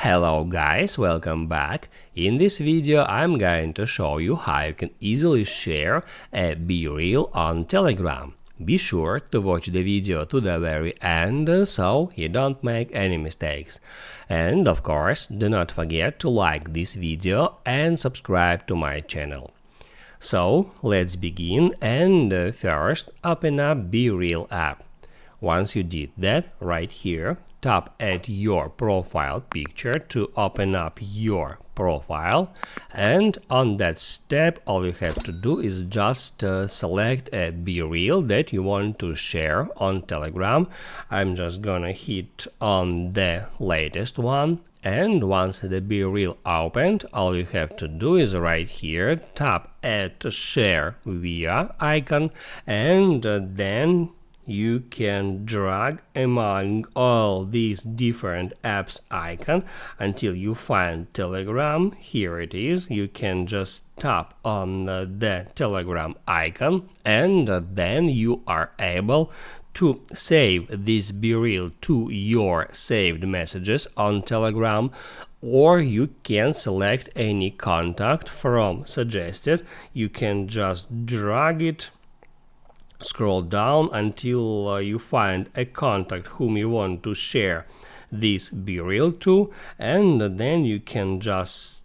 Hello guys, welcome back. In this video I'm going to show you how you can easily share a BeReal on Telegram. Be sure to watch the video to the very end so you don't make any mistakes. And of course, do not forget to like this video and subscribe to my channel. So let's begin and first open up BeReal app. Once you did that, right here, tap at your profile picture to open up your profile, and on that step all you have to do is just select a BeReal that you want to share on Telegram. I'm just gonna hit on the latest one, and once the BeReal opened, all you have to do is right here tap at share via icon, and then you can drag among all these different apps icon until you find Telegram. Here it is. You can just tap on the Telegram icon, and then you are able to save this BeReal to your saved messages on Telegram, or you can select any contact from suggested. You can just drag it, scroll down until you find a contact whom you want to share this BeReal to, and then you can just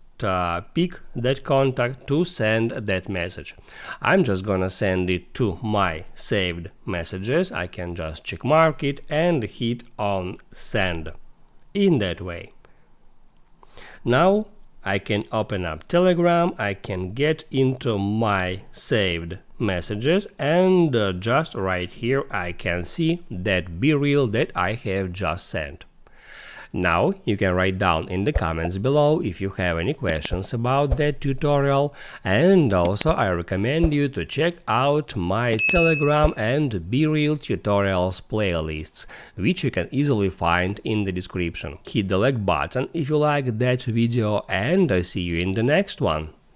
pick that contact to send that message. I'm just gonna send it to my saved messages. I can just check mark it and hit on send. In that way. Now I can open up Telegram, I can get into my saved messages, and just right here I can see that BeReal that I have just sent. Now you can write down in the comments below if you have any questions about that tutorial, and also I recommend you to check out my Telegram and BeReal tutorials playlists, which you can easily find in the description. Hit the like button if you like that video, and I see you in the next one.